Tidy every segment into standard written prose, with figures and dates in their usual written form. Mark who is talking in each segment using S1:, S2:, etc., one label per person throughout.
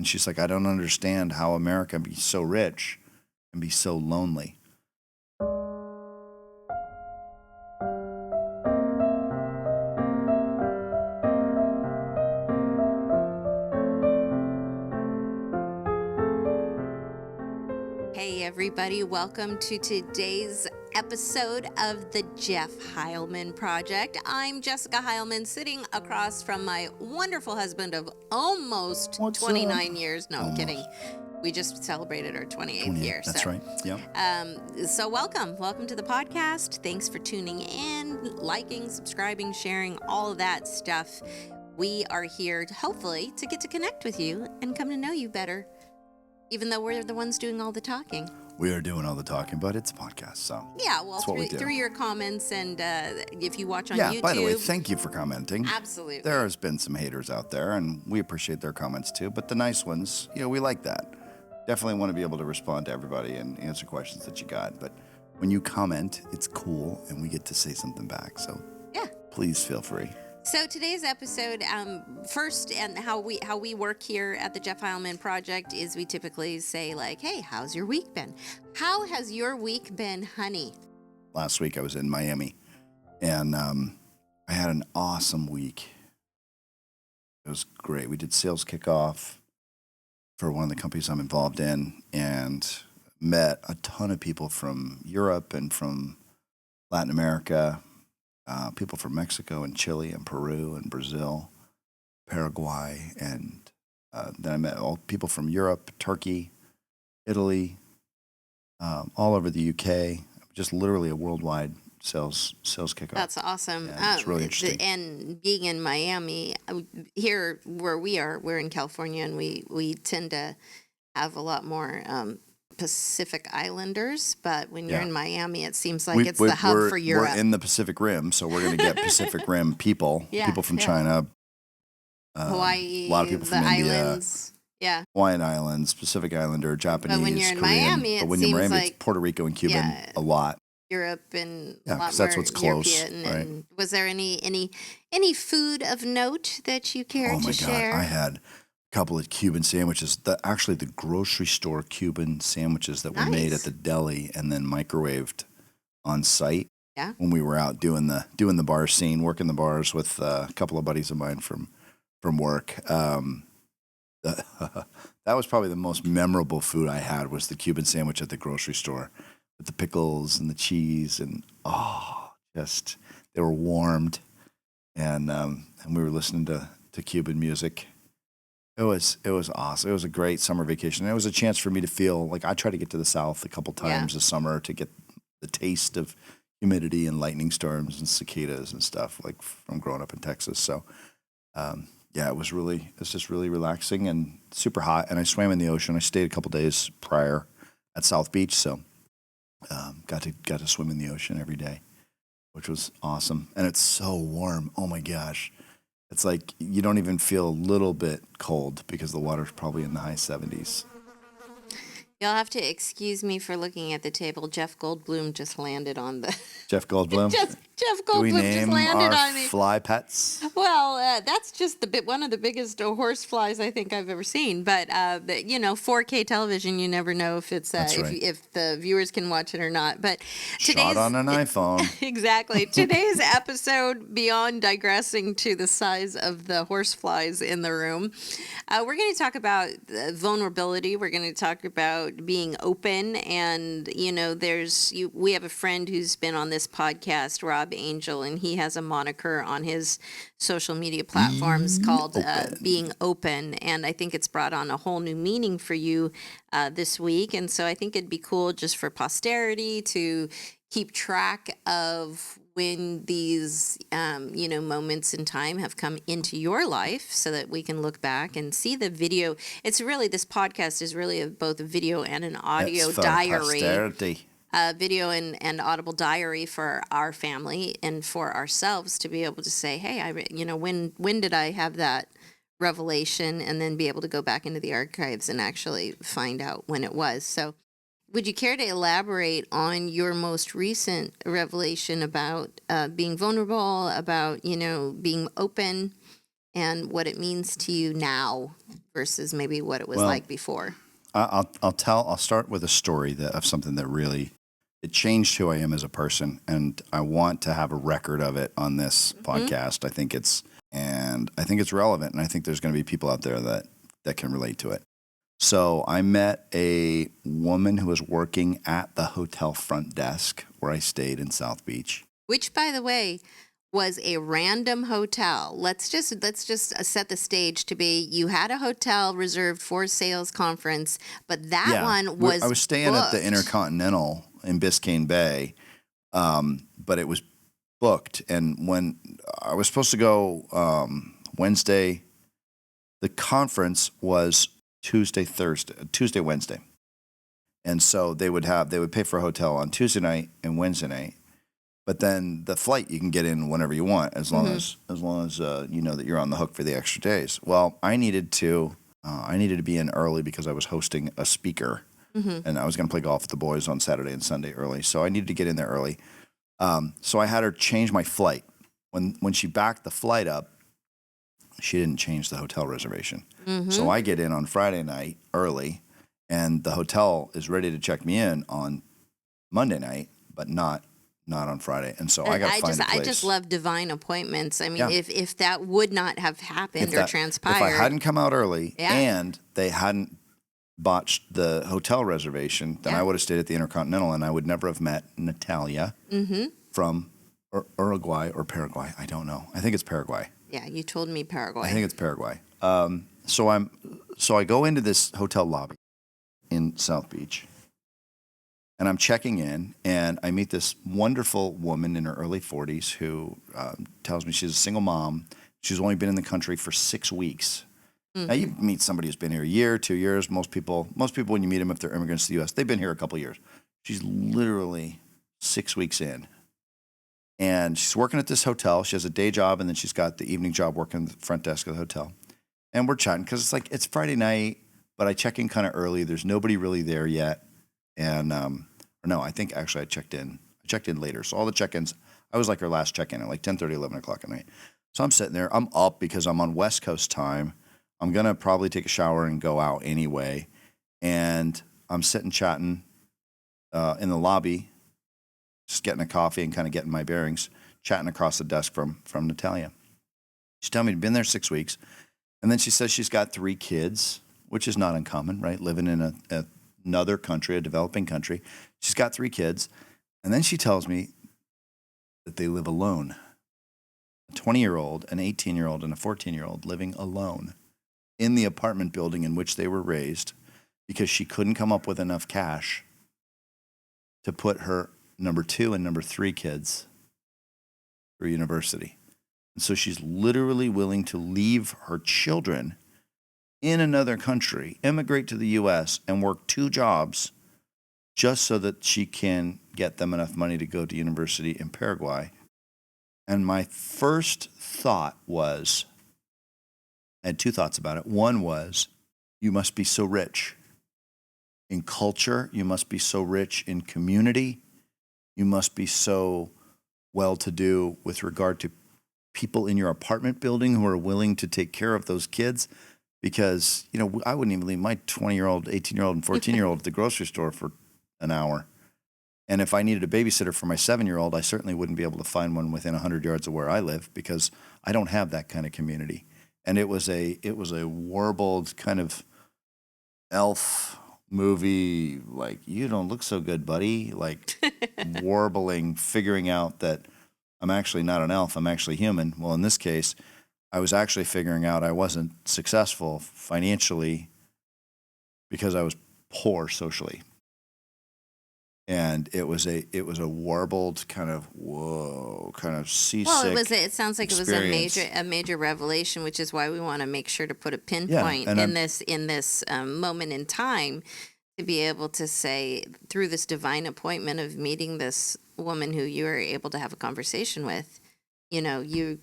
S1: And she's like, I don't understand how America can be so rich and be so lonely.
S2: Hey everybody, welcome to today's episode of the Jeff Heilman Project. I'm Jessica Heilman, sitting across from my wonderful husband of almost 29 years. No, I'm kidding. We just celebrated our 28th year.
S1: That's right. Yep.
S2: So welcome to the podcast. Thanks for tuning in, liking, subscribing, sharing, all of that stuff. We are here hopefully to get to connect with you and come to know you better, even though we're the ones doing all the talking.
S1: We are doing all the talking, but it's a podcast, so
S2: yeah. Well, through your comments and if you watch on YouTube.
S1: By the way, thank you for commenting.
S2: Absolutely.
S1: There has been some haters out there, and we appreciate their comments too. But the nice ones, we like that. Definitely want to be able to respond to everybody and answer questions that you got. But when you comment, it's cool, and we get to say something back. So
S2: yeah,
S1: please feel free.
S2: So today's episode, first, and how we work here at the Jeff Heilman Project is we typically say like, hey, how's your week been? How has your week been, honey?
S1: Last week I was in Miami, and I had an awesome week. It was great. We did sales kickoff for one of the companies I'm involved in and met a ton of people from Europe and from Latin America. People from Mexico and Chile and Peru and Brazil, Paraguay, and then I met all people from Europe, Turkey, Italy, all over the UK. Just literally a worldwide sales kickoff.
S2: That's awesome.
S1: Yeah, it's really interesting.
S2: And being in Miami, here where we are, we're in California, and we tend to have a lot more Pacific Islanders, but when you're in Miami, it seems like it's the hub for Europe.
S1: We're in the Pacific Rim, so we're going to get Pacific Rim people, people from China,
S2: Hawaii,
S1: a lot of people from India,
S2: islands.
S1: Hawaiian Islands, Pacific Islander, Japanese,
S2: but when you're in
S1: Korean,
S2: Miami,
S1: but when you're in Miami, it's Puerto Rico and Cuban a lot.
S2: Europe and a lot
S1: because that's what's close.
S2: European.
S1: Right?
S2: And was there any food of note that you care to share?
S1: God, I had couple of Cuban sandwiches, actually the grocery store Cuban sandwiches that were made at the deli and then microwaved on site.
S2: Yeah.
S1: When we were out doing the bar scene, working the bars with a couple of buddies of mine from work. That was probably the most memorable food I had, was the Cuban sandwich at the grocery store with the pickles and the cheese and just they were warmed and we were listening to Cuban music. It was awesome. It was a great summer vacation. And it was a chance for me to feel like I try to get to the South a couple times this summer to get the taste of humidity and lightning storms and cicadas and stuff, like from growing up in Texas. So, it's just really relaxing and super hot. And I swam in the ocean. I stayed a couple days prior at South Beach, so got to swim in the ocean every day, which was awesome. And it's so warm. Oh my gosh. It's like you don't even feel a little bit cold because the water's probably in the high 70s.
S2: You'll have to excuse me for looking at the table. Jeff Goldblum just landed on the...
S1: Jeff Goldblum?
S2: Jeff Goldblum just landed on me.
S1: Fly pets?
S2: Well, that's just one of the biggest horse flies I think I've ever seen. But 4K television, you never know if it's if the viewers can watch it or not. But
S1: shot on an iPhone.
S2: Exactly. Today's episode, beyond digressing to the size of the horse flies in the room, we're going to talk about vulnerability. We're going to talk about being open, and we have a friend who's been on this podcast, Rob Angel, and he has a moniker on his social media platforms called Being Open, and I think it's brought on a whole new meaning for you this week. And so I think it'd be cool just for posterity to keep track of when these moments in time have come into your life, so that we can look back and see the video. It's really, this podcast is really both a video and an audio diary. Posterity. Video and audible diary for our family and for ourselves to be able to say, hey, when did I have that revelation, and then be able to go back into the archives and actually find out when it was. So would you care to elaborate on your most recent revelation about being vulnerable, about, being open? and what it means to you now versus maybe what it was
S1: Well,
S2: like before.
S1: I'll start with a story of something that really, it changed who I am as a person. And I want to have a record of it on this podcast. I think it's relevant. And I think there's going to be people out there that can relate to it. So I met a woman who was working at the hotel front desk where I stayed in South Beach.
S2: Which, by the way, was a random hotel. Let's just set the stage to be you had a hotel reserved for a sales conference, but that one was
S1: I was staying at the
S2: booked.
S1: Intercontinental in Biscayne Bay, but it was booked. And when I was supposed to go Wednesday, the conference was Tuesday, Wednesday. And so they would pay for a hotel on Tuesday night and Wednesday night. But then the flight you can get in whenever you want, as long as you know that you're on the hook for the extra days. Well, I needed to be in early because I was hosting a speaker, and I was going to play golf with the boys on Saturday and Sunday early. So I needed to get in there early. So I had her change my flight. When she backed the flight up, she didn't change the hotel reservation. So I get in on Friday night early, and the hotel is ready to check me in on Monday night, but not on Friday. And so I got to find a place.
S2: I just love divine appointments. I mean,
S1: Yeah.
S2: if that would not have happened or transpired.
S1: If I hadn't come out early and they hadn't botched the hotel reservation, then I would have stayed at the Intercontinental, and I would never have met Natalia from Uruguay or Paraguay. I don't know. I think it's Paraguay.
S2: Yeah, you told me Paraguay.
S1: I think it's Paraguay. So I go into this hotel lobby in South Beach, and I'm checking in, and I meet this wonderful woman in her early 40s who tells me she's a single mom. She's only been in the country for 6 weeks. Now, you meet somebody who's been here a year, 2 years. Most people, when you meet them, if they're immigrants to the U.S., they've been here a couple of years. She's literally 6 weeks in. And she's working at this hotel. She has a day job, and then she's got the evening job working the front desk of the hotel. And we're chatting because it's Friday night, but I check in kind of early. There's nobody really there yet. And, I think actually I checked in later. So all the check-ins, I was like her last check-in at like 10:30, 11 o'clock at night. So I'm sitting there. I'm up because I'm on West Coast time. I'm going to probably take a shower and go out anyway. And I'm sitting chatting in the lobby, just getting a coffee and kind of getting my bearings, chatting across the desk from Natalia. She's telling me she's been there 6 weeks. And then she says she's got 3 kids, which is not uncommon, right? Living in another country, a developing country. She's got 3 kids. And then she tells me that they live alone. A 20-year-old, an 18-year-old, and a 14-year-old living alone in the apartment building in which they were raised because she couldn't come up with enough cash to put her number 2 and number 3 kids through university. And so she's literally willing to leave her children in another country, immigrate to the U.S., and work 2 jobs just so that she can get them enough money to go to university in Paraguay. And my first thought was, I had 2 thoughts about it. One was, you must be so rich in culture. You must be so rich in community. You must be so well-to-do with regard to people in your apartment building who are willing to take care of those kids. Because, I wouldn't even leave my 20-year-old, 18-year-old, and 14-year-old at the grocery store for an hour. And if I needed a babysitter for my 7-year-old, I certainly wouldn't be able to find one within 100 yards of where I live because I don't have that kind of community. And it was a warbled kind of elf movie, like, you don't look so good, buddy, like warbling, figuring out that I'm actually not an elf, I'm actually human. Well, in this case, I was actually figuring out I wasn't successful financially because I was poor socially. And it was a warbled kind of seasick.
S2: Well, it sounds like
S1: experience.
S2: It was a major revelation, which is why we want to make sure to put a pinpoint in this moment in time to be able to say through this divine appointment of meeting this woman who you were able to have a conversation with, you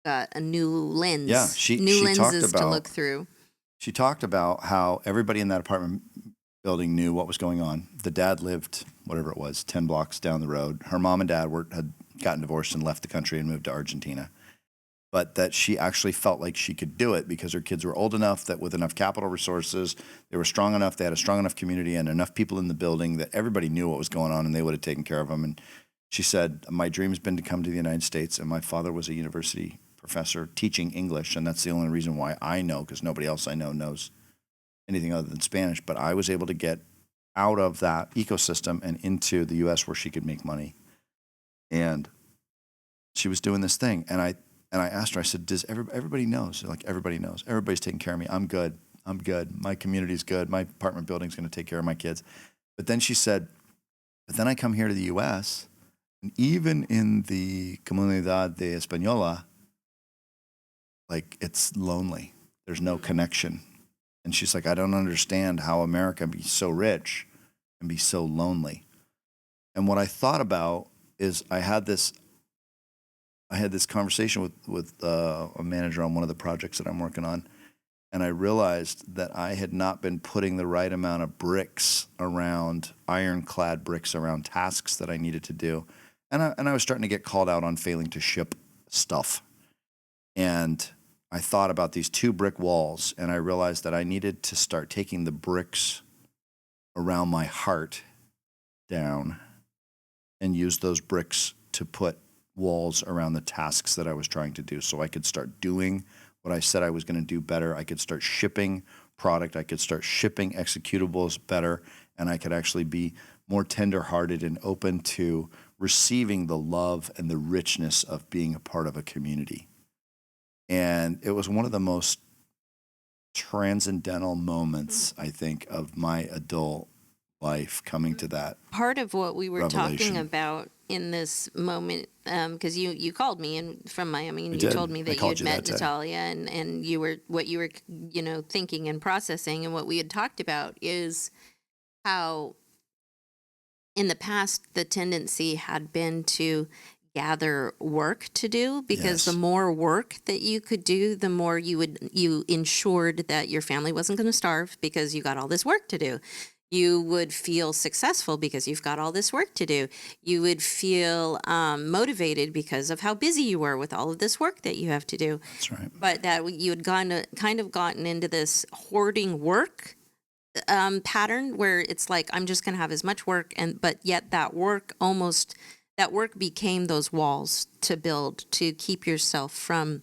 S2: got a new lens.
S1: Yeah,
S2: new
S1: lenses
S2: lenses to look through.
S1: She talked about how everybody in that apartment building knew what was going on. The dad lived, whatever it was, 10 blocks down the road. Her mom and dad had gotten divorced and left the country and moved to Argentina. but that she actually felt like she could do it because her kids were old enough that with enough capital resources, they were strong enough, they had a strong enough community and enough people in the building that everybody knew what was going on and they would have taken care of them. And she said, my dream has been to come to the United States, and my father was a university professor teaching English, and that's the only reason why I know, because nobody else I know knows anything other than Spanish. But I was able to get out of that ecosystem and into the U.S. where she could make money. And she was doing this thing, and I asked her, I said, does everybody knows? Like, everybody knows. Everybody's taking care of me. I'm good. I'm good. My community's good. My apartment building's going to take care of my kids. But then she said, but then I come here to the U.S., and even in the Comunidad de Española, like, it's lonely. There's no connection. And she's like, I don't understand how America can be so rich and be so lonely. And what I thought about is I had this conversation with a manager on one of the projects that I'm working on, and I realized that I had not been putting the right amount of bricks around, ironclad bricks around tasks that I needed to do. And I was starting to get called out on failing to ship stuff. And I thought about these 2 brick walls, and I realized that I needed to start taking the bricks around my heart down and use those bricks to put walls around the tasks that I was trying to do, so I could start doing what I said I was going to do better. I could start shipping product. I could start shipping executables better, and I could actually be more tender-hearted and open to receiving the love and the richness of being a part of a community. And it was one of the most transcendental moments, I think, of my adult life, coming to that
S2: Part of what we were talking
S1: revelation.
S2: about in this moment, because you called me and from Miami, and
S1: I
S2: you
S1: did.
S2: told me
S1: I
S2: that you
S1: called
S2: had
S1: you
S2: met
S1: that day.
S2: Natalia, and you were what you were thinking and processing, and what we had talked about is how in the past the tendency had been to gather work to do, because the
S1: Yes.
S2: more work that you could do, the more you ensured that your family wasn't going to starve because you got all this work to do. You would feel successful because you've got all this work to do. You would feel motivated because of how busy you were with all of this work that you have to do.
S1: That's right.
S2: But that you had kind of gotten into this hoarding work pattern where it's like, I'm just going to have as much work, but yet that work became those walls to build to keep yourself from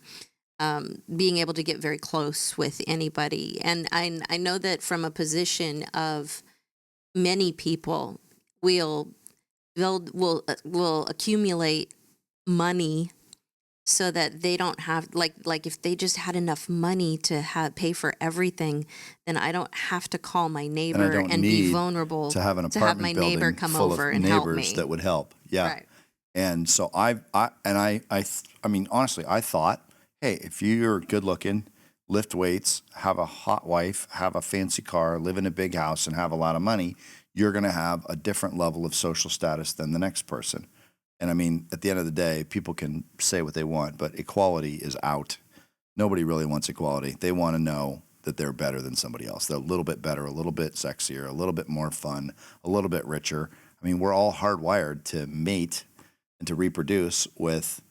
S2: being able to get very close with anybody. And I know that from a position of many people will accumulate money so that they don't have like if they just had enough money to pay for everything, then I don't have to call my
S1: And I
S2: neighbor
S1: don't
S2: and be
S1: need
S2: vulnerable
S1: to have an
S2: to have
S1: apartment
S2: my
S1: building
S2: neighbor come
S1: full
S2: over
S1: of
S2: and help me.
S1: neighbors that would help. Yeah.
S2: Right.
S1: And so I mean, honestly, I thought, hey, if you're good looking, lift weights, have a hot wife, have a fancy car, live in a big house, and have a lot of money, you're going to have a different level of social status than the next person. And I mean, at the end of the day, people can say what they want, but equality is out. Nobody really wants equality. They want to know that they're better than somebody else. They're a little bit better, a little bit sexier, a little bit more fun, a little bit richer. I mean, we're all hardwired to mate and to reproduce with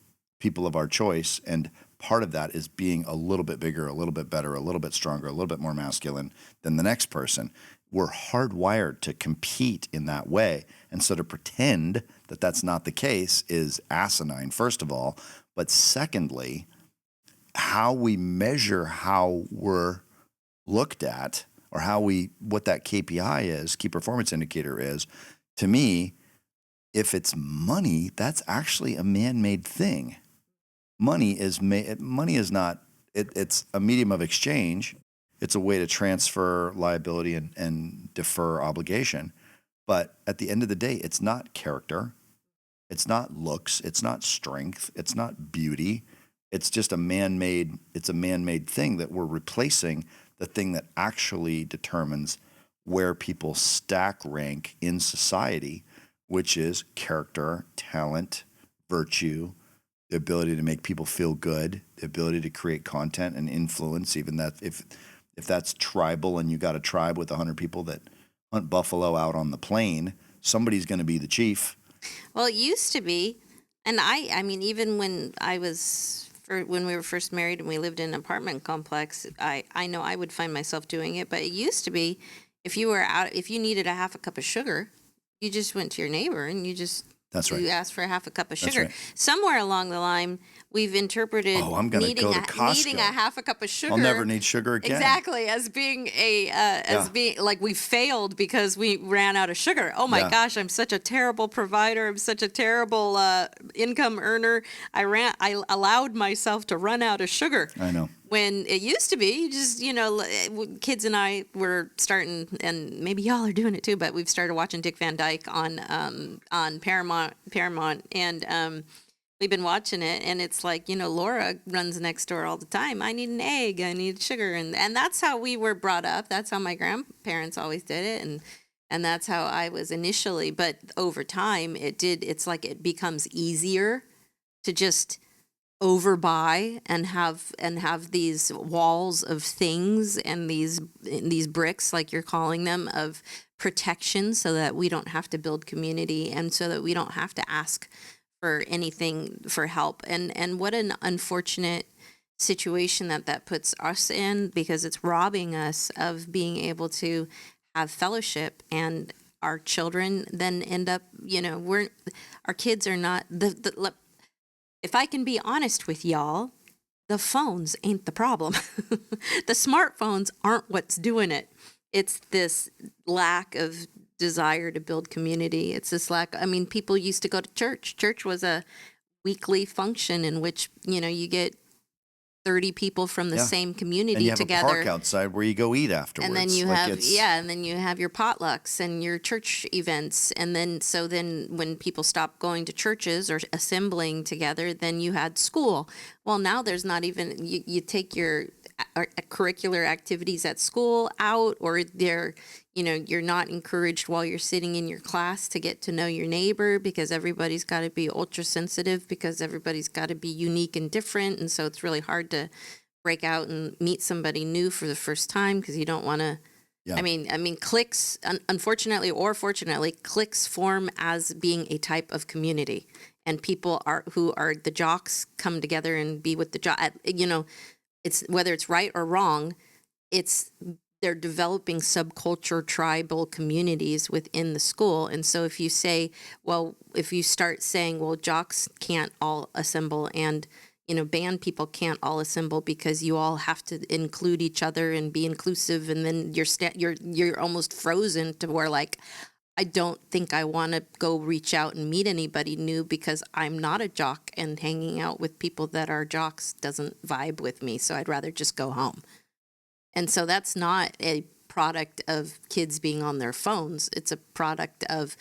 S1: people of our choice. And part of that is being a little bit bigger, a little bit better, a little bit stronger, a little bit more masculine than the next person. We're hardwired to compete in that way. And so to pretend that that's not the case is asinine, first of all. But secondly, how we measure how we're looked at, or what that KPI is, key performance indicator is, to me, if it's money, that's actually a man-made thing. Money is not, it's a medium of exchange. It's a way to transfer liability and defer obligation. But at the end of the day, it's not character. It's not looks. It's not strength. It's not beauty. It's just a man-made thing that we're replacing the thing that actually determines where people stack rank in society, which is character, talent, virtue, the ability to make people feel good, the ability to create content and influence, even that if that's tribal and you got a tribe with 100 people that hunt buffalo out on the plain, somebody's going to be the chief.
S2: Well, it used to be, and I mean, even when I was when we were first married and we lived in an apartment complex, I know I would find myself doing it, but it used to be if you needed a half a cup of sugar, you just went to your neighbor and
S1: That's right.
S2: you asked for a half a cup of
S1: That's
S2: sugar.
S1: right.
S2: Somewhere along the line, we've interpreted
S1: I'm going to go to Costco.
S2: needing a half a cup of sugar.
S1: I'll never need sugar again.
S2: Exactly, as being being like we failed because we ran out of sugar. Oh my gosh, I'm such a terrible provider. I'm such a terrible income earner. I allowed myself to run out of sugar.
S1: I know.
S2: When it used to be, you just, kids and I were starting, and maybe y'all are doing it too, but we've started watching Dick Van Dyke on Paramount, and we've been watching it, and it's like, Laura runs next door all the time. I need an egg, I need sugar, and that's how we were brought up. That's how my grandparents always did it, and that's how I was initially. But over time, it's like it becomes easier to just overbuy and have these walls of things and these bricks, like you're calling them, of protection, so that we don't have to build community and so that we don't have to ask for anything for help. And what an unfortunate situation that puts us in, because it's robbing us of being able to have fellowship. And our children then end up, our kids are not if I can be honest with y'all, the phones ain't the problem. The smartphones aren't what's doing it. It's this lack of desire to build community. It's this lack. I mean, people used to go to church. Church was a weekly function in which, you get 30 people from the same community
S1: and you have
S2: together.
S1: a park outside where you go eat afterwards.
S2: And then you have your potlucks and your church events. And then when people stopped going to churches or assembling together, then you had school. Well, now there's not even, you take your curricular activities at school out, or you're not encouraged while you're sitting in your class to get to know your neighbor, because everybody's got to be ultra sensitive, because everybody's got to be unique and different. And so it's really hard to break out and meet somebody new for the first time, because you don't want to. Yeah. I mean, cliques, unfortunately or fortunately, cliques form as being a type of community, and people who are the jocks come together and be with the jock. It's whether it's right or wrong, they're developing subculture tribal communities within the school. And so if you start saying, well, jocks can't all assemble, and band people can't all assemble because you all have to include each other and be inclusive, and then you're almost frozen to where, like, I don't think I want to go reach out and meet anybody new, because I'm not a jock, and hanging out with people that are jocks doesn't vibe with me. So I'd rather just go home. And so that's not a product of kids being on their phones. It's a product of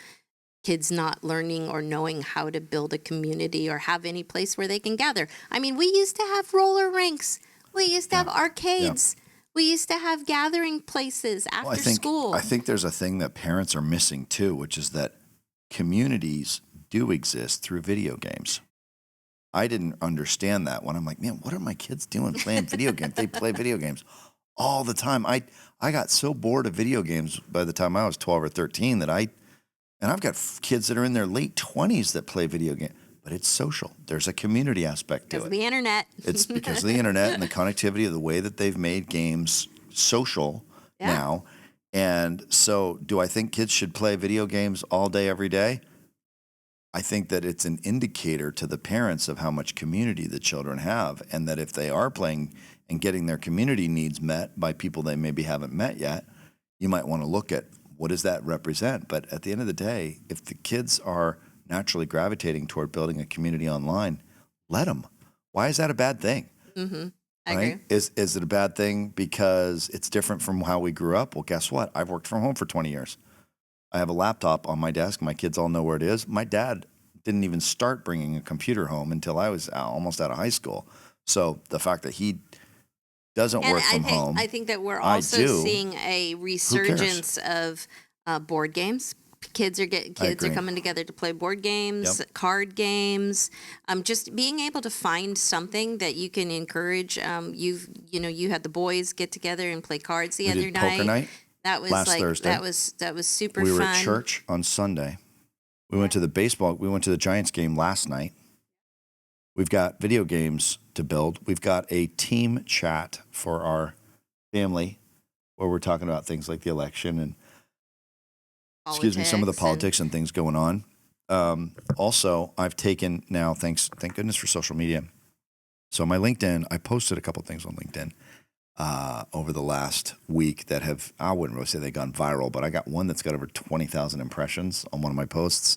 S2: kids not learning or knowing how to build a community or have any place where they can gather. I mean, we used to have roller rinks. We used to have arcades. Yeah. We used to have gathering places after school.
S1: I think there's a thing that parents are missing too, which is that communities do exist through video games. I didn't understand that when I'm like, man, what are my kids doing playing video games? They play video games all the time. I got so bored of video games by the time I was 12 or 13 that I've got kids that are in their late 20s that play video games. But it's social. There's a community aspect to it.
S2: Because of the internet.
S1: It's because of the internet and the connectivity of the way that they've made games social now. And so do I think kids should play video games all day, every day? I think that it's an indicator to the parents of how much community the children have, and that if they are playing and getting their community needs met by people they maybe haven't met yet, you might want to look at what does that represent. But at the end of the day, if the kids are naturally gravitating toward building a community online, let them. Why is that a bad thing?
S2: Mm-hmm. I
S1: right?
S2: agree.
S1: Is it a bad thing because it's different from how we grew up? Well, guess what? I've worked from home for 20 years. I have a laptop on my desk. My kids all know where it is. My dad didn't even start bringing a computer home until I was almost out of high school. So the fact that he doesn't work from home,
S2: I think that we're also seeing a resurgence of board games. Kids are coming together to play board games, card games. Just being able to find something that you can encourage. You had the boys get together and play cards the other night.
S1: Poker night.
S2: That was
S1: last Thursday.
S2: That was super fun.
S1: We were at church on Sunday. We went to the Giants game last night. We've got video games to build. We've got a team chat for our family where we're talking about things like the election and some of the politics and things going on. Also, I've taken now, thank goodness for social media. So my LinkedIn, I posted a couple things on LinkedIn over the last week that have, I wouldn't really say they've gone viral, but I got one that's got over 20,000 impressions on one of my posts.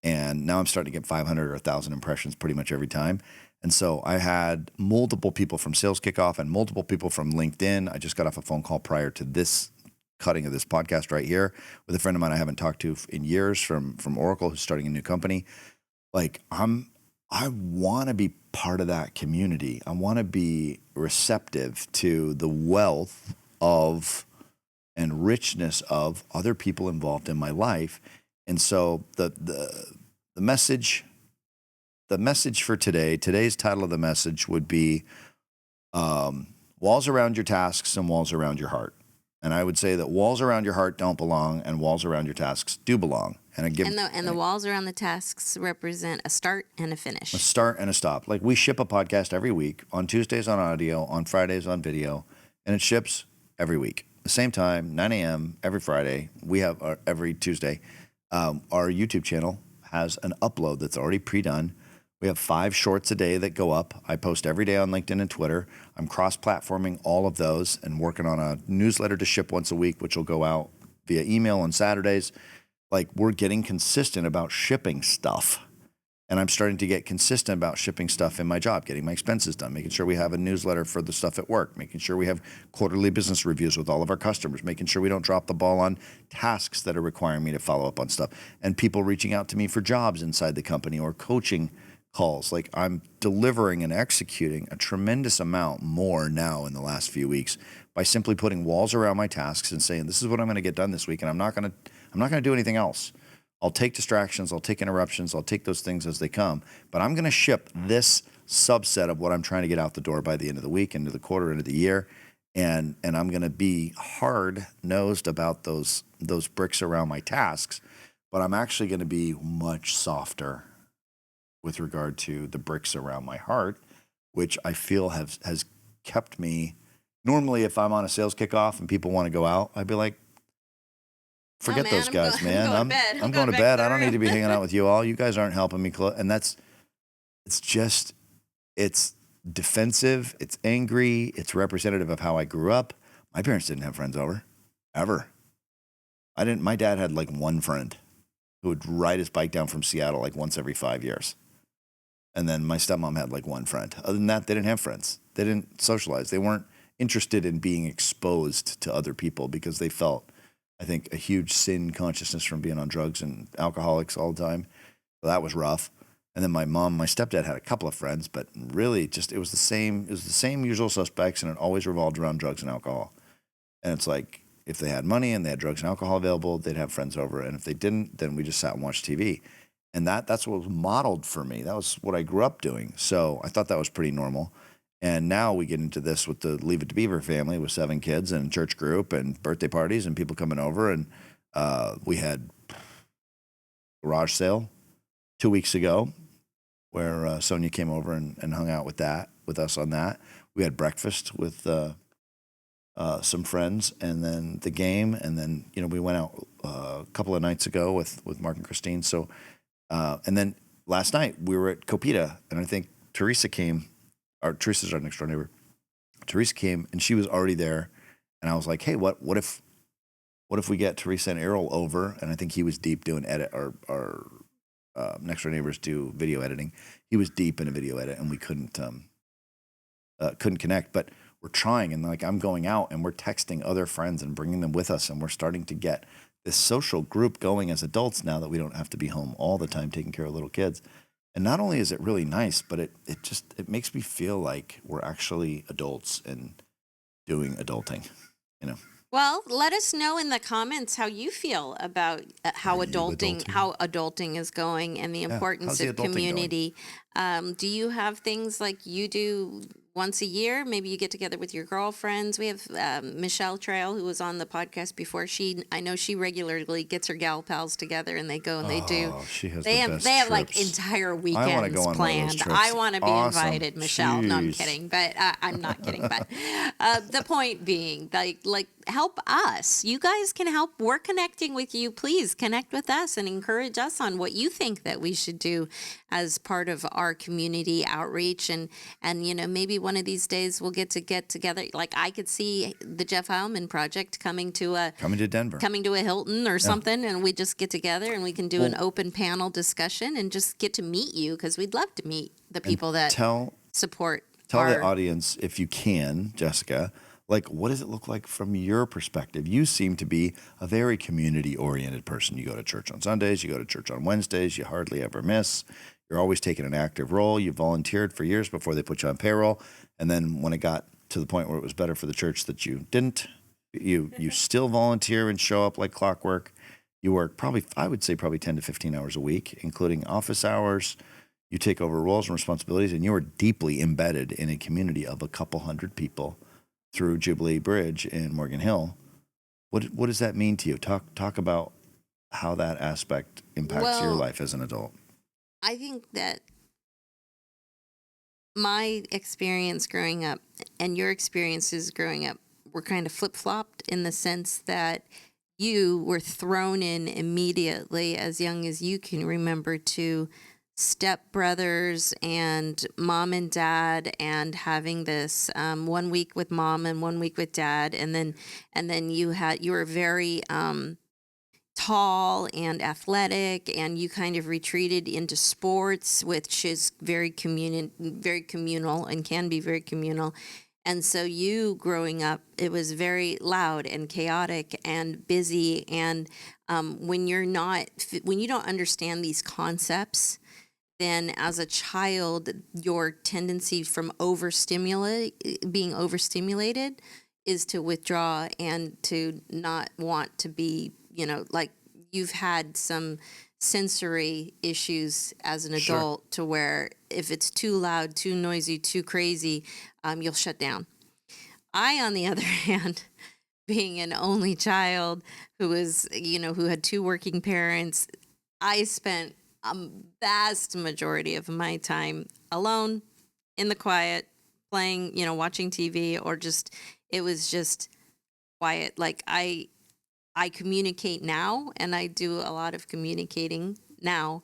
S1: And now I'm starting to get 500 or 1,000 impressions pretty much every time. And so I had multiple people from Sales Kickoff and multiple people from LinkedIn. I just got off a phone call prior to this cutting of this podcast right here with a friend of mine I haven't talked to in years from Oracle, who's starting a new company. Like I want to be part of that community. I want to be receptive to the wealth of and richness of other people involved in my life. And so the message for today's title of the message would be walls around your tasks and walls around your heart. And I would say that walls around your heart don't belong and walls around your tasks do belong. And
S2: the walls around the tasks represent a start and a finish.
S1: A start and a stop. Like we ship a podcast every week, on Tuesdays on audio, on Fridays on video, and it ships every week. The same time, 9 a.m. every Friday. We have every Tuesday. Our YouTube channel has an upload that's already pre-done. We have 5 shorts a day that go up. I post every day on LinkedIn and Twitter. I'm cross-platforming all of those and working on a newsletter to ship once a week, which will go out via email on Saturdays. Like we're getting consistent about shipping stuff. And I'm starting to get consistent about shipping stuff in my job, getting my expenses done, making sure we have a newsletter for the stuff at work, making sure we have quarterly business reviews with all of our customers, making sure we don't drop the ball on tasks that are requiring me to follow up on stuff, and people reaching out to me for jobs inside the company or coaching calls. Like I'm delivering and executing a tremendous amount more now in the last few weeks by simply putting walls around my tasks and saying, this is what I'm going to get done this week. And I'm not going to do anything else. I'll take distractions. I'll take interruptions. I'll take those things as they come, but I'm going to ship this subset of what I'm trying to get out the door by the end of the week, into the quarter, into the year. And I'm going to be hard nosed about those bricks around my tasks, but I'm actually going to be much softer with regard to the bricks around my heart, which I feel has kept me. Normally, if I'm on a sales kickoff and people want to go out, I'd be like, forget those guys, man. I'm going to bed. I don't need to be hanging out with you all. You guys aren't helping me. And it's defensive. It's angry. It's representative of how I grew up. My parents didn't have friends over, ever. My dad had like one friend who would ride his bike down from Seattle like once every 5 years. And then my stepmom had like one friend. Other than that, they didn't have friends. They didn't socialize. They weren't interested in being exposed to other people because they felt, I think, a huge sin consciousness from being on drugs and alcoholics all the time. So that was rough. And then my stepdad had a couple of friends, but really just it was the same usual suspects, and it always revolved around drugs and alcohol. And it's like if they had money and they had drugs and alcohol available, they'd have friends over. And if they didn't, then we just sat and watched TV. And that's what was modeled for me. That was what I grew up doing. So I thought that was pretty normal. And now we get into this with the Leave It to Beaver family with 7 kids and church group and birthday parties and people coming over. And we had a garage sale 2 weeks ago where Sonia came over and hung out with us on that. We had breakfast with some friends, and then the game. And then, we went out a couple of nights ago with Mark and Christine. So, and then last night we were at Copita, and I think Teresa came. Teresa's our next door neighbor. Teresa came and she was already there, and I was like, "Hey, what if we get Teresa and Errol over?" And I think he was deep doing edit. Our next door neighbors do video editing. He was deep in a video edit, and we couldn't connect. But we're trying, and like I'm going out, and we're texting other friends and bringing them with us, and we're starting to get this social group going as adults now that we don't have to be home all the time taking care of little kids. And not only is it really nice, but it makes me feel like we're actually adults and doing adulting,
S2: Well, let us know in the comments how you feel about how adulting is going and the importance of community. Do you have things like you do once a year, maybe you get together with your girlfriends. We have Michelle Trail, who was on the podcast before. I know she regularly gets her gal pals together, and they go and they do.
S1: Oh, she has
S2: They
S1: the
S2: have
S1: best
S2: they have like
S1: trips.
S2: entire
S1: I want to
S2: weekends
S1: go on one of those
S2: planned.
S1: trips.
S2: I want to be
S1: Awesome.
S2: invited, Michelle. No, I'm
S1: Jeez.
S2: kidding, but I'm not kidding. But the point being, like help us. You guys can help. We're connecting with you. Please connect with us and encourage us on what you think that we should do as part of our community outreach. And maybe one of these days we'll get together. Like I could see the Jeff Heilman project coming to
S1: Denver.
S2: coming to a Hilton or something, and we just get together and we can do an open panel discussion and just get to meet you, because we'd love to meet the people that support.
S1: Tell the audience, if you can, Jessica, like, what does it look like from your perspective? You seem to be a very community-oriented person. You go to church on Sundays, you go to church on Wednesdays, you hardly ever miss. You're always taking an active role. You volunteered for years before they put you on payroll. And then when it got to the point where it was better for the church that you didn't, you still volunteer and show up like clockwork. You work probably 10 to 15 hours a week, including office hours. You take over roles and responsibilities, and you are deeply embedded in a community of a couple hundred people through Jubilee Bridge in Morgan Hill. What does that mean to you? Talk about how that aspect impacts your life as an adult.
S2: I think that my experience growing up and your experiences growing up were kind of flip-flopped, in the sense that you were thrown in immediately, as young as you can remember, to stepbrothers and mom and dad, and having this 1 week with mom and 1 week with dad, and then you were very tall and athletic, and you kind of retreated into sports, which is very communal and can be very communal. And so you growing up, it was very loud and chaotic and busy. And when you don't understand these concepts, then as a child, your tendency from being overstimulated is to withdraw and to not want to be, like you've had some sensory issues as an adult, to where if it's too loud, too noisy, too crazy, you'll shut down. I, on the other hand, being an only child who had two working parents, I spent a vast majority of my time alone, in the quiet, playing, watching TV, or it was just quiet. Like I communicate now, and I do a lot of communicating now,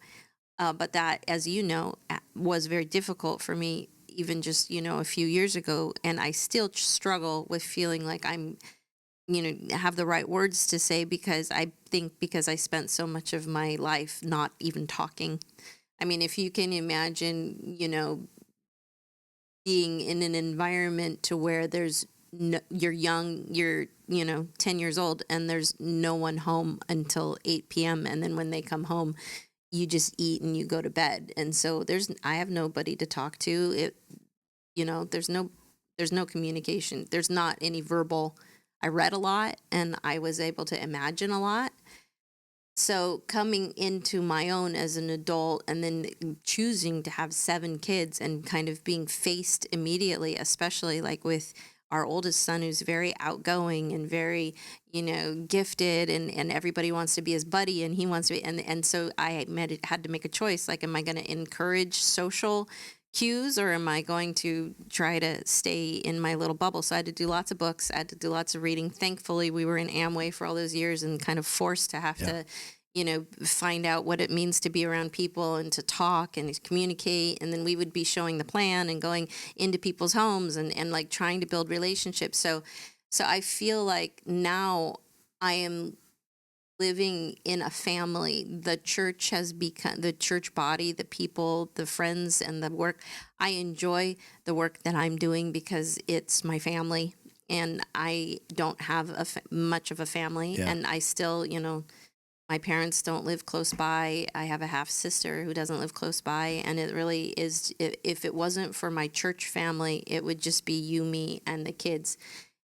S2: but that, as you know, was very difficult for me even just, a few years ago, and I still struggle with feeling like I'm, have the right words to say, because I spent so much of my life not even talking. I mean, if you can imagine, being in an environment to where you're young, you're 10 years old, and there's no one home until 8 p.m. And then when they come home, you just eat and you go to bed. And so I have nobody to talk to. There's no communication. There's not any verbal. I read a lot, and I was able to imagine a lot. So coming into my own as an adult, and then choosing to have 7 kids, and kind of being faced immediately, especially like with our oldest son, who's very outgoing and very, gifted, and everybody wants to be his buddy, and he wants to be, and so I had to make a choice. Like, am I going to encourage social cues, or am I going to try to stay in my little bubble? So I had to do lots of books. I had to do lots of reading. Thankfully, we were in Amway for all those years, and kind of forced to have to, find out what it means to be around people and to talk and to communicate. And then we would be showing the plan and going into people's homes and like trying to build relationships. So I feel like now I am living in a family. The church has become the church body, the people, the friends, and the work. I enjoy the work that I'm doing because it's my family, and I don't have much of a family, and I still, my parents don't live close by. I have a half sister who doesn't live close by, and it really is, if it wasn't for my church family, it would just be you, me, and the kids.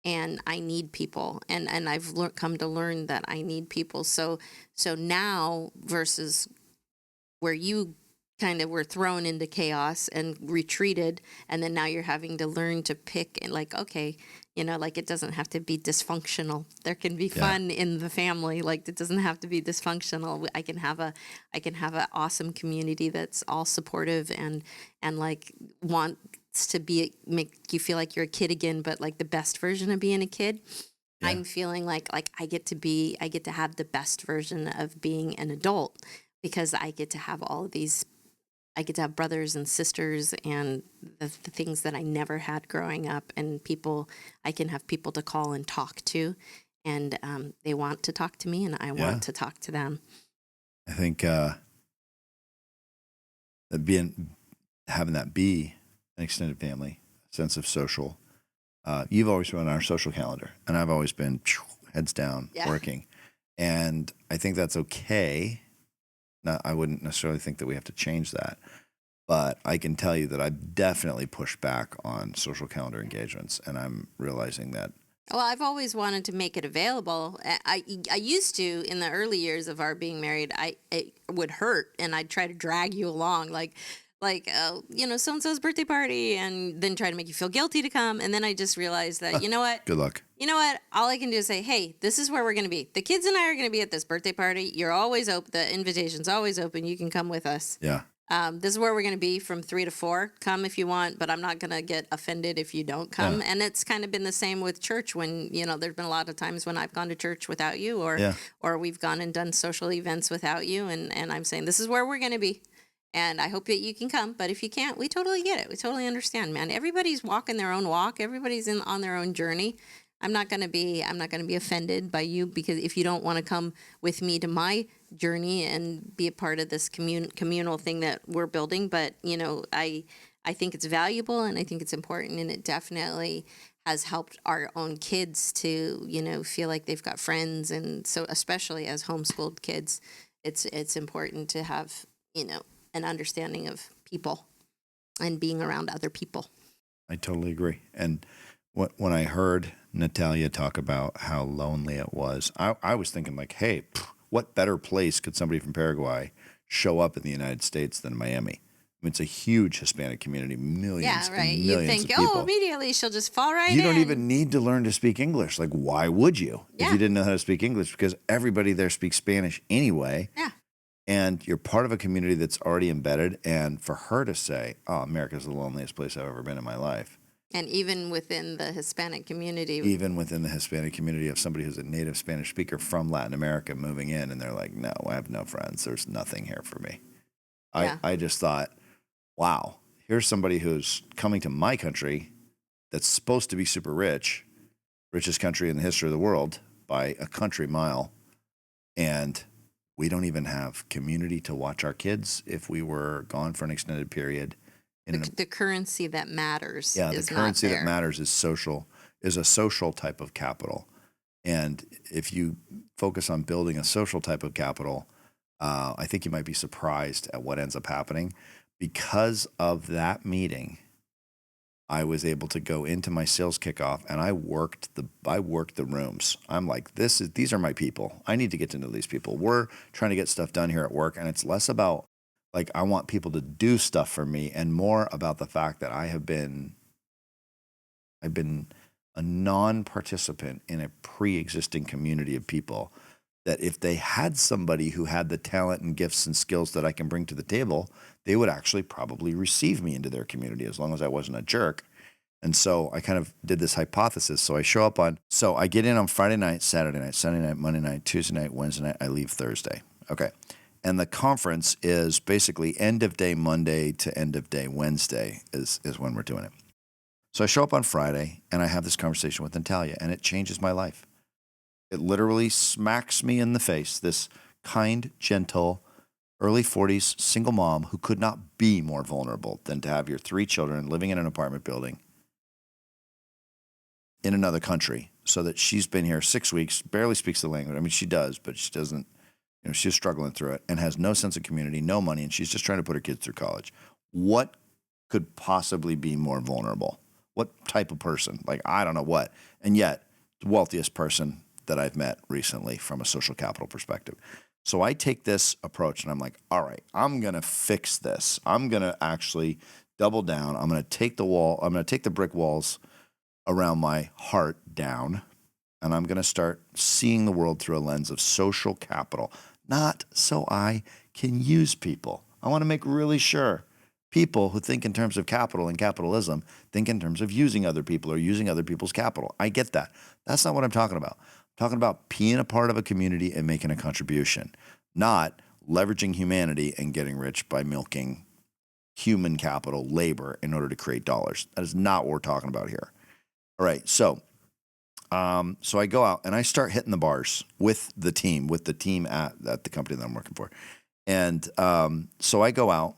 S2: And I need people, and I've come to learn that I need people. So now versus where you kind of were thrown into chaos and retreated, and then now you're having to learn to pick and like, okay, like it doesn't have to be dysfunctional. There can be fun in the family. Like it doesn't have to be dysfunctional. I can have an awesome community that's all supportive and like wants to make you feel like you're a kid again, but like the best version of being a kid.
S1: Yeah.
S2: I'm feeling like I get to have the best version of being an adult because I get to have all of these. I get to have brothers and sisters and the things that I never had growing up, and people. I can have people to call and talk to, and they want to talk to me, and I want to talk to them.
S1: I think that having that be an extended family, sense of social. You've always run our social calendar, and I've always been heads down working, and I think that's okay. Now, I wouldn't necessarily think that we have to change that, but I can tell you that I've definitely pushed back on social calendar engagements, and I'm realizing that.
S2: Well, I've always wanted to make it available. I used to in the early years of our being married. It would hurt, and I'd try to drag you along, like so and so's birthday party, and then try to make you feel guilty to come. And then I just realized that you know what?
S1: Good luck.
S2: You know what? All I can do is say, hey, this is where we're going to be. The kids and I are going to be at this birthday party. You're always open. The invitation's always open. You can come with us.
S1: Yeah.
S2: This is where we're going to be from 3 to 4. Come if you want, but I'm not going to get offended if you don't come.
S1: Yeah.
S2: And it's kind of been the same with church when, there's been a lot of times when I've gone to church without you or we've gone and done social events without you. And I'm saying, this is where we're going to be. And I hope that you can come. But if you can't, we totally get it. We totally understand, man. Everybody's walking their own walk. Everybody's on their own journey. I'm not going to be offended by you because if you don't want to come with me to my journey and be a part of this communal thing that we're building, but I think it's valuable and I think it's important, and it definitely has helped our own kids to feel like they've got friends, and so especially as homeschooled kids, it's important to have an understanding of people and being around other people.
S1: I totally agree. And when I heard Natalia talk about how lonely it was, I was thinking like, hey, what better place could somebody from Paraguay show up in the United States than Miami? I mean, it's a huge Hispanic community, millions and millions
S2: You think,
S1: of people.
S2: Immediately she'll just fall right in.
S1: You don't even need to learn to speak English. Like, why would you if you didn't know how to speak English? Because everybody there speaks Spanish anyway.
S2: Yeah.
S1: And you're part of a community that's already embedded. And for her to say, oh, America's the loneliest place I've ever been in my life.
S2: And even within the Hispanic community.
S1: Even within the Hispanic community of somebody who's a native Spanish speaker from Latin America moving in, and they're like, no, I have no friends. There's nothing here for me. I just thought, wow, here's somebody who's coming to my country that's supposed to be super rich, richest country in the history of the world by a country mile, and we don't even have community to watch our kids if we were gone for an extended period.
S2: The currency that matters.
S1: Yeah,
S2: is
S1: the currency
S2: not there.
S1: that matters is a social type of capital. And if you focus on building a social type of capital, I think you might be surprised at what ends up happening. Because of that meeting, I was able to go into my sales kickoff and I worked the rooms. I'm like, these are my people. I need to get to know these people. We're trying to get stuff done here at work, and it's less about like I want people to do stuff for me and more about the fact that I've been a non-participant in a pre-existing community of people that if they had somebody who had the talent and gifts and skills that I can bring to the table, they would actually probably receive me into their community as long as I wasn't a jerk. And so I kind of did this hypothesis. So I get in on Friday night, Saturday night, Sunday night, Monday night, Tuesday night, Wednesday night. I leave Thursday. Okay. And the conference is basically end of day Monday to end of day Wednesday is when we're doing it. So I show up on Friday and I have this conversation with Natalia, and it changes my life. It literally smacks me in the face, this kind, gentle, early 40s single mom who could not be more vulnerable than to have your 3 children living in an apartment building in another country, so that she's been here 6 weeks, barely speaks the language. I mean, she does, but she doesn't, she's struggling through it and has no sense of community, no money, and she's just trying to put her kids through college. What could possibly be more vulnerable? What type of person? Like, I don't know what. And yet, the wealthiest person that I've met recently from a social capital perspective. So I take this approach and I'm like, all right, I'm going to fix this. I'm going to actually double down. I'm going to take the brick walls around my heart down, and I'm going to start seeing the world through a lens of social capital, not so I can use people. I want to make really sure people who think in terms of capital and capitalism think in terms of using other people or using other people's capital. I get that. That's not what I'm talking about. I'm talking about being a part of a community and making a contribution, not leveraging humanity and getting rich by milking human capital, labor, in order to create dollars. That is not what we're talking about here. All right, so I go out and I start hitting the bars with the team at the company that I'm working for. And so I go out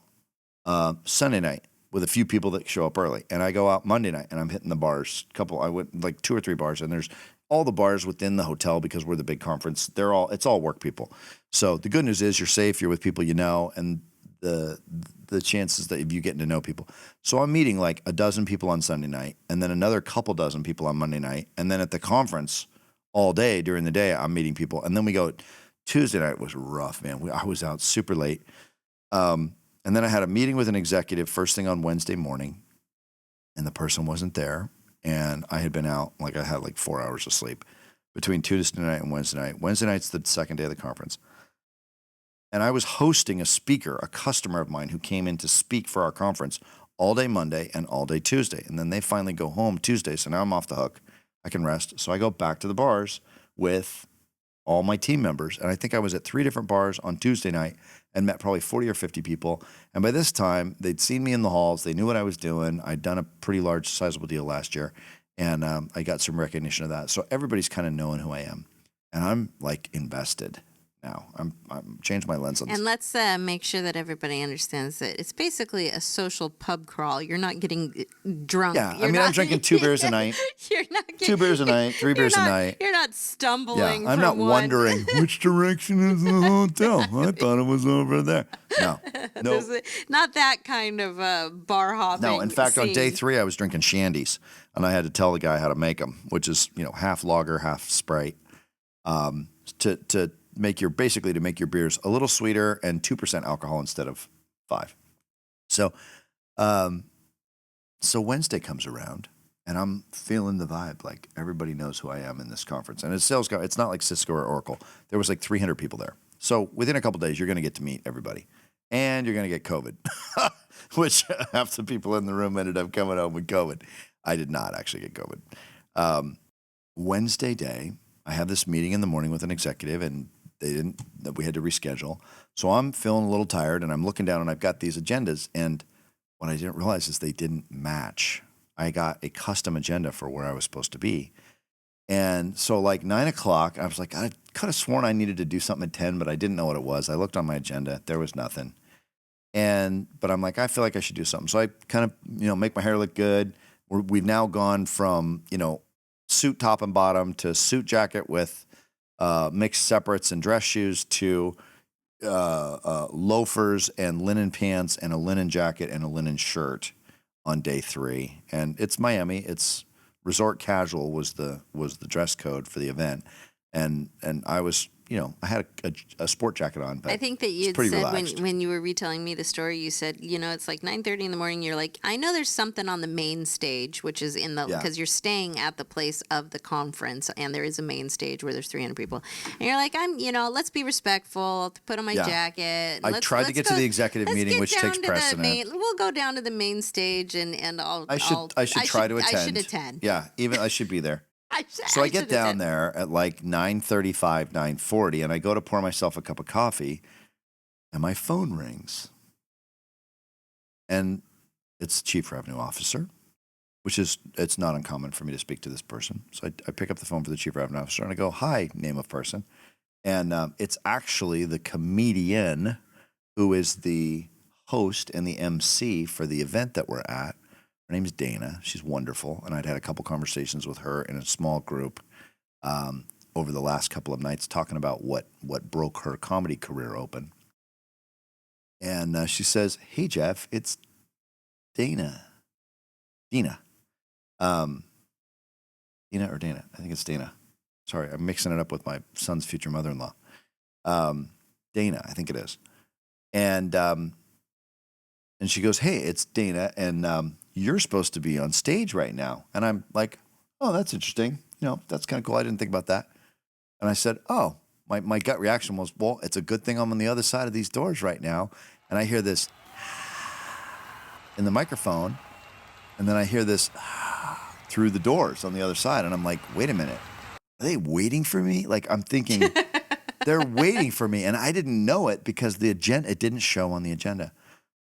S1: Sunday night with a few people that show up early. And I go out Monday night and I'm hitting the bars. I went like 2 or 3 bars, and there's all the bars within the hotel because we're the big conference. It's all work people. So the good news is you're safe, you're with people you know, and the chances that if you getting to know people. So I'm meeting like a dozen people on Sunday night, and then another couple dozen people on Monday night. And then at the conference all day during the day, I'm meeting people. And then we go Tuesday night was rough, man. I was out super late. And then I had a meeting with an executive first thing on Wednesday morning, and the person wasn't there. And I had been out, I had like 4 hours of sleep between Tuesday night and Wednesday night. Wednesday night's the second day of the conference. And I was hosting a customer of mine who came in to speak for our conference all day Monday and all day Tuesday. And then they finally go home Tuesday. So now I'm off the hook. I can rest. So I go back to the bars with all my team members. And I think I was at 3 different bars on Tuesday night and met probably 40 or 50 people. And by this time, they'd seen me in the halls. They knew what I was doing. I'd done a pretty large, sizable deal last year. And I got some recognition of that. So everybody's kind of knowing who I am. And I'm like invested now. I'm changed my lens on this.
S2: And let's make sure that everybody understands that it's basically a social pub crawl. You're not getting drunk.
S1: Yeah, I'm drinking 2 beers a night.
S2: You're not getting
S1: 2 beers a night, 3 beers a night.
S2: You're not stumbling.
S1: Yeah, I'm not wondering which direction is the hotel. I thought it was over there. No,
S2: not that kind of bar hopping.
S1: No, in fact,
S2: scene.
S1: on day 3, I was drinking shandies, and I had to tell the guy how to make them, which is half lager, half Sprite, to make your beers a little sweeter and 2% alcohol instead of 5. So Wednesday comes around and I'm feeling the vibe. Like everybody knows who I am in this conference. And as sales guy, it's not like Cisco or Oracle. There was like 300 people there. So within a couple of days, you're going to get to meet everybody, and you're going to get COVID, which half the people in the room ended up coming home with COVID. I did not actually get COVID. Wednesday day, I have this meeting in the morning with an executive, and we had to reschedule. So I'm feeling a little tired, and I'm looking down, and I've got these agendas, and what I didn't realize is they didn't match. I got a custom agenda for where I was supposed to be. And so like 9 o'clock, I was like, I could have sworn I needed to do something at 10, but I didn't know what it was. I looked on my agenda. There was nothing. But I'm like, I feel like I should do something. So I kind of, make my hair look good. We've now gone from, suit top and bottom to suit jacket with mixed separates and dress shoes to loafers and linen pants and a linen jacket and a linen shirt on day 3. And it's Miami. It's resort casual was the dress code for the event. And I was, I had a sport jacket on, but
S2: I think that you
S1: pretty
S2: said
S1: relaxed.
S2: when you were retelling me the story, you said, it's like 9:30 in the morning. You're like, I know there's something on the main stage, which is because you're staying at the place of the conference, and there is a main stage where there's 300 people. And you're like, let's be respectful. I'll put on my jacket.
S1: I tried to get to the executive meeting, which takes precedent.
S2: We'll go down to the main stage, and
S1: I should try to attend.
S2: I should attend.
S1: Yeah, even I should be there. So I get down there at like 9:35, 9:40, and I go to pour myself a cup of coffee, and my phone rings. And it's the Chief Revenue Officer, it's not uncommon for me to speak to this person. So I pick up the phone for the Chief Revenue Officer, and I go, hi, name of person. And it's actually the comedian who is the host and the MC for the event that we're at. Her name's Dana. She's wonderful. And I'd had a couple conversations with her in a small group over the last couple of nights talking about what broke her comedy career open. And she says, hey, Jeff, it's Dana. Dina. Dina or Dana? I think it's Dana. Sorry, I'm mixing it up with my son's future mother-in-law. Dana, I think it is. And she goes, hey, it's Dana, and you're supposed to be on stage right now. And I'm like, oh, that's interesting. That's kind of cool. I didn't think about that. And I said, oh, my gut reaction was, well, it's a good thing I'm on the other side of these doors right now. And I hear this in the microphone, and then I hear this through the doors on the other side. And I'm like, wait a minute. Are they waiting for me? Like, I'm thinking they're waiting for me. And I didn't know it because it didn't show on the agenda.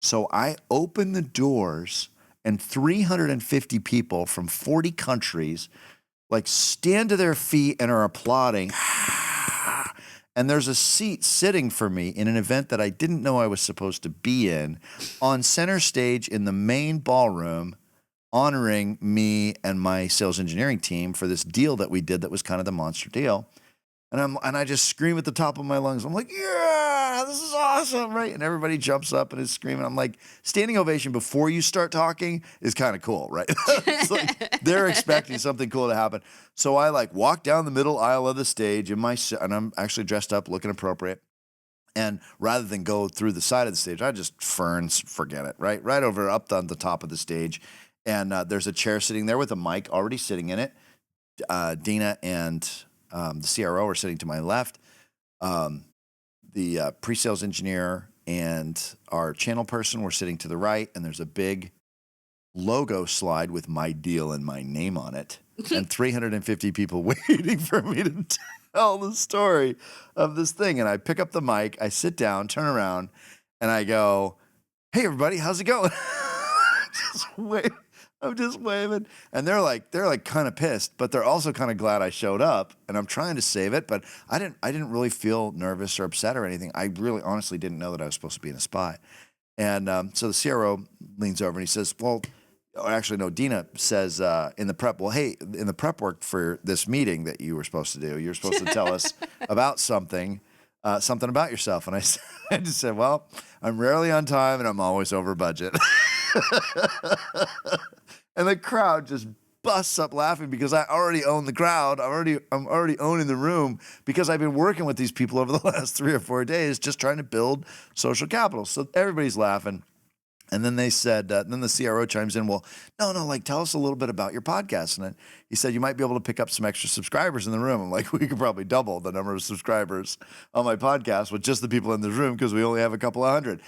S1: So I opened the doors, and 350 people from 40 countries like stand to their feet and are applauding. And there's a seat sitting for me in an event that I didn't know I was supposed to be in, on center stage in the main ballroom, honoring me and my sales engineering team for this deal that we did that was kind of the monster deal. And I just scream at the top of my lungs. I'm like, yeah, this is awesome, right? And everybody jumps up and is screaming. I'm like, standing ovation before you start talking is kind of cool, right? It's like they're expecting something cool to happen. So I like walk down the middle aisle of the stage and I'm actually dressed up, looking appropriate. And rather than go through the side of the stage, I just forget it, right? Right over up on the top of the stage. And there's a chair sitting there with a mic already sitting in it. Dina and the CRO are sitting to my left. The pre-sales engineer and our channel person were sitting to the right. And there's a big logo slide with my deal and my name on it. And 350 people waiting for me to tell the story of this thing. And I pick up the mic, I sit down, turn around, and I go, hey, everybody, how's it going? I'm just waving. And they're like kind of pissed, but they're also kind of glad I showed up, and I'm trying to save it, but I didn't really feel nervous or upset or anything. I really honestly didn't know that I was supposed to be in a spot. And so the CRO leans over and he says, well, actually, no, Dina says in the prep, well, hey, in the prep work for this meeting that you were supposed to do, you're supposed to tell us about something about yourself. And I just said, well, I'm rarely on time and I'm always over budget. And the crowd just busts up laughing because I already own the crowd. I'm already owning the room because I've been working with these people over the last 3 or 4 days just trying to build social capital. So everybody's laughing. And then they said, then the CRO chimes in, well, no, like tell us a little bit about your podcast. And then he said, you might be able to pick up some extra subscribers in the room. I'm like, we could probably double the number of subscribers on my podcast with just the people in this room because we only have a couple of hundred.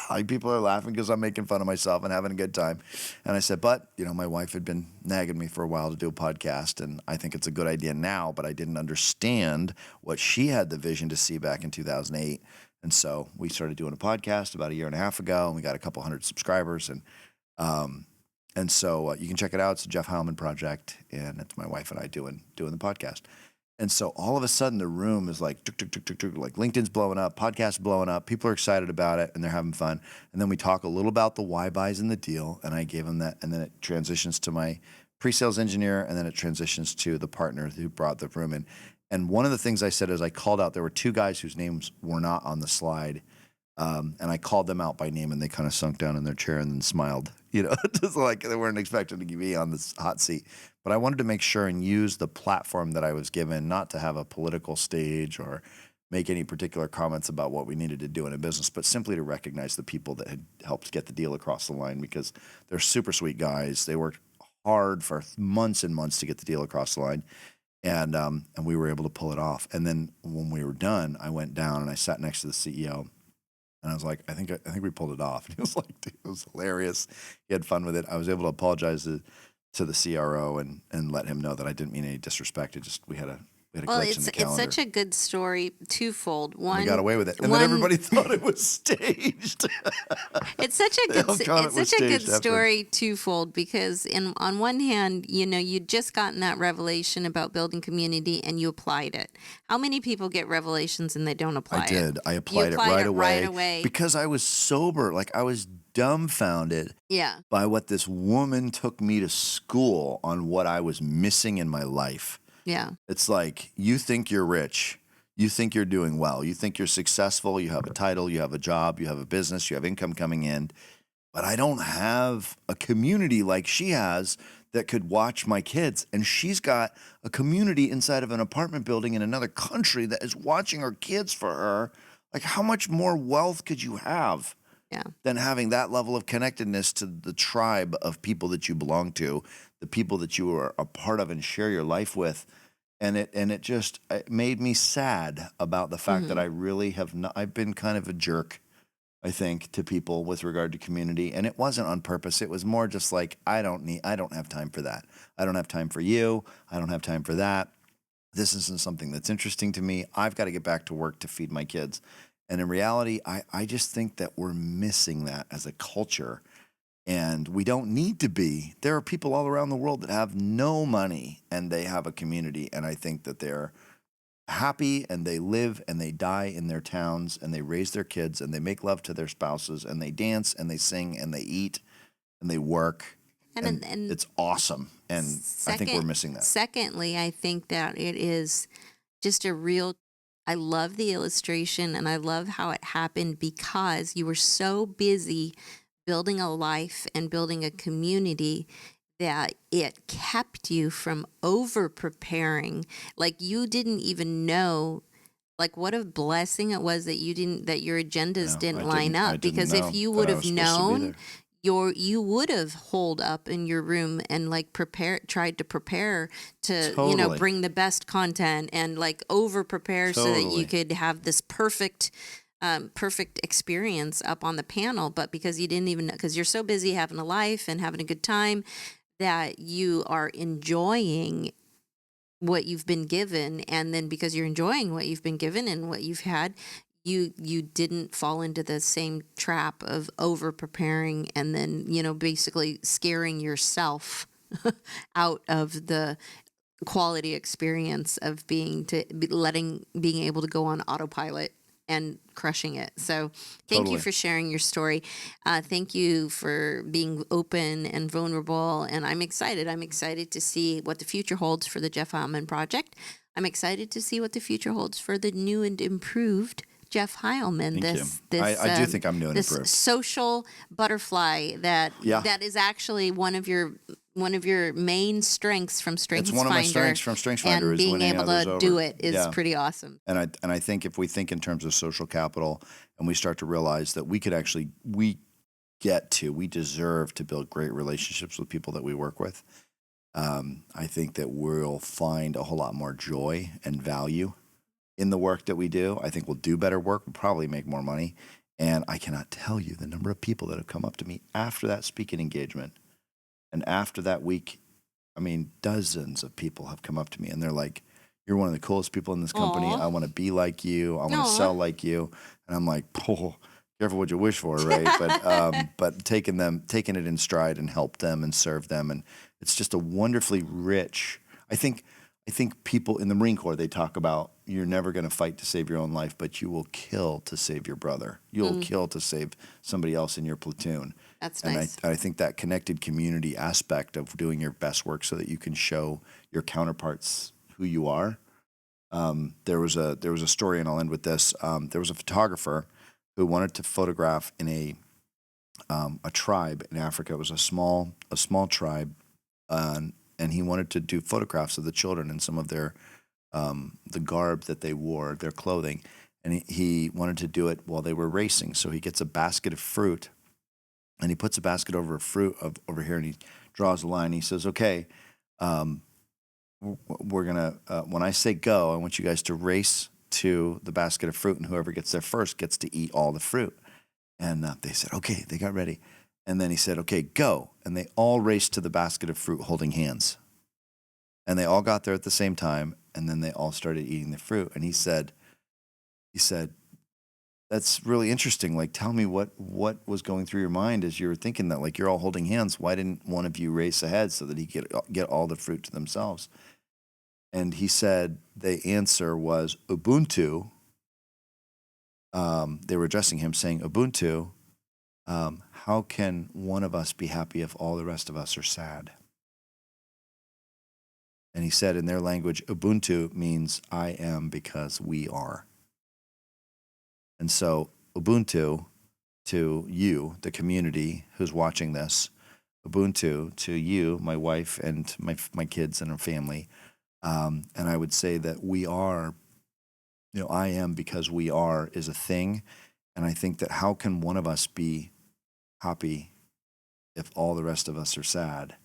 S1: Like people are laughing because I'm making fun of myself and having a good time. And I said, but, my wife had been nagging me for a while to do a podcast, and I think it's a good idea now, but I didn't understand what she had the vision to see back in 2008. And so we started doing a podcast about 1.5 years ago, and we got a couple hundred subscribers. And so you can check it out. It's a Jeff Heilman project, and it's my wife and I doing the podcast. And so all of a sudden the room is like, tuk, tuk, tuk, tuk, tuk, like LinkedIn's blowing up, podcast's blowing up. People are excited about it and they're having fun. And then we talk a little about the why buys in the deal. And I gave them that. And then it transitions to my pre-sales engineer. And then it transitions to the partner who brought the room in. And one of the things I said is I called out, there were 2 guys whose names were not on the slide. And I called them out by name, and they kind of sunk down in their chair and then smiled, just like they weren't expecting to be on this hot seat. But I wanted to make sure and use the platform that I was given, not to have a political stage or make any particular comments about what we needed to do in a business, but simply to recognize the people that had helped get the deal across the line, because they're super sweet guys. They worked hard for months and months to get the deal across the line. And we were able to pull it off. And then when we were done, I went down and I sat next to the CEO. And I was like, I think we pulled it off. And he was like, dude, it was hilarious. He had fun with it. I was able to apologize to the CRO and let him know that I didn't mean any disrespect. We had a glitch in the calendar.
S2: It's such a good story, twofold. One,
S1: we got away with it, and then everybody thought it was staged.
S2: It's such a good story, twofold, because on one hand, you'd just gotten that revelation about building community, and you applied it. How many people get revelations and they don't apply it?
S1: I did. I applied it right away because I was sober. Like I was dumbfounded by what this woman took me to school on, what I was missing in my life.
S2: Yeah.
S1: It's like, you think you're rich. You think you're doing well. You think you're successful. You have a title. You have a job. You have a business. You have income coming in. But I don't have a community like she has that could watch my kids. And she's got a community inside of an apartment building in another country that is watching her kids for her. Like, how much more wealth could you have
S2: Yeah.
S1: than having that level of connectedness to the tribe of people that you belong to, the people that you are a part of and share your life with? And it made me sad about the fact that I really have not, I've been kind of a jerk, I think, to people with regard to community. And it wasn't on purpose. It was more just like, I don't have time for that. I don't have time for you. I don't have time for that. This isn't something that's interesting to me. I've got to get back to work to feed my kids. And in reality, I just think that we're missing that as a culture. And we don't need to be. There are people all around the world that have no money and they have a community. And I think that they're happy and they live and they die in their towns and they raise their kids and they make love to their spouses and they dance and they sing and they eat and they work. And it's awesome. And I think we're missing that.
S2: Secondly, I think that it is just a real, I love the illustration and I love how it happened because you were so busy building a life and building a community that it kept you from over preparing. Like you didn't even know, like what a blessing it was that your agendas didn't line up. Because if you would have known, you would have holed up in your room and like tried to prepare to bring the best content and like over prepare so that you could have this perfect experience up on the panel. But because you didn't even know, because you're so busy having a life and having a good time that you are enjoying what you've been given, and then because you're enjoying what you've been given and what you've had, you didn't fall into the same trap of over preparing and then basically scaring yourself out of the quality experience of being able to go on autopilot and crushing it. So thank you for sharing your story. Thank you for being open and vulnerable. And I'm excited. I'm excited to see what the future holds for the Jeff Heilman Project. I'm excited to see what the future holds for the new and improved Jeff Heilman.
S1: I do think I'm new and
S2: this
S1: improved.
S2: Social butterfly that is actually one of your main strengths from StrengthsFinder.
S1: It's one of my strengths from StrengthsFinder,
S2: and
S1: is
S2: being
S1: winning
S2: able
S1: others
S2: to
S1: over.
S2: do it is pretty awesome.
S1: And I think if we think in terms of social capital and we start to realize that we deserve to build great relationships with people that we work with, I think that we'll find a whole lot more joy and value in the work that we do. I think we'll do better work. We'll probably make more money. And I cannot tell you the number of people that have come up to me after that speaking engagement and after that week. I mean, dozens of people have come up to me and they're like, "You're one of the coolest people in this company.
S2: Aww.
S1: I want to be like you. I want to sell like you." And I'm like, "Oh, careful what you wish for," right? But taking it in stride and help them and serve them. And it's just a wonderfully rich, I think people in the Marine Corps, they talk about you're never going to fight to save your own life, but you will kill to save your brother. You'll kill to save somebody else in your platoon.
S2: That's nice.
S1: And I think that connected community aspect of doing your best work so that you can show your counterparts who you are. There was a story, and I'll end with this. There was a photographer who wanted to photograph in a tribe in Africa. It was a small tribe, and he wanted to do photographs of the children and some of their the garb that they wore, their clothing, and he wanted to do it while they were racing. So he gets a basket of fruit, and he puts a basket over over here, and he draws a line. He says, "Okay, we're gonna when I say go, I want you guys to race to the basket of fruit, and whoever gets there first gets to eat all the fruit." And they said, "Okay." They got ready. And then he said, "Okay, go." And they all raced to the basket of fruit holding hands. And they all got there at the same time, and then they all started eating the fruit. And he said, "That's really interesting. Like, tell me what was going through your mind as you were thinking that, like, you're all holding hands. Why didn't one of you race ahead so that he could get all the fruit to themselves?" And he said the answer was Ubuntu. They were addressing him saying, "Ubuntu, how can one of us be happy if all the rest of us are sad?" And he said in their language, Ubuntu means I am because we are. And so Ubuntu, to you, the community who's watching this, Ubuntu to you, my wife, and my kids and our family. And I would say that we are, I am because we are is a thing. And I think that how can one of us be happy if all the rest of us are sad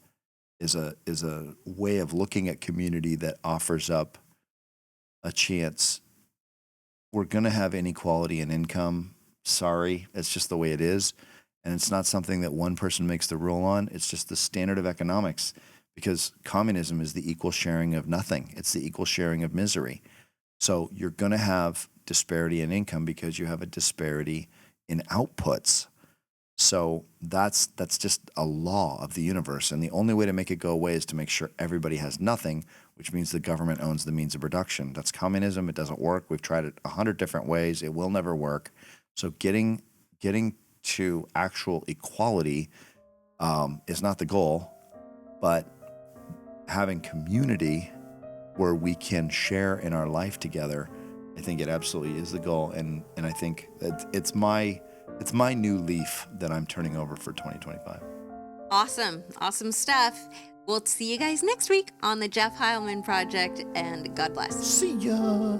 S1: is a way of looking at community that offers up a chance. We're going to have inequality in income. Sorry, it's just the way it is. And it's not something that one person makes the rule on. It's just the standard of economics, because communism is the equal sharing of nothing. It's the equal sharing of misery. So you're going to have disparity in income because you have a disparity in outputs. So that's just a law of the universe. And the only way to make it go away is to make sure everybody has nothing, which means the government owns the means of production. That's communism. It doesn't work. We've tried it 100 different ways. It will never work. So getting to actual equality is not the goal, but having community where we can share in our life together, I think it absolutely is the goal. And I think it's my new leaf that I'm turning over for 2025.
S2: Awesome stuff. We'll see you guys next week on the Jeff Heilman Project, and God bless.
S1: See ya.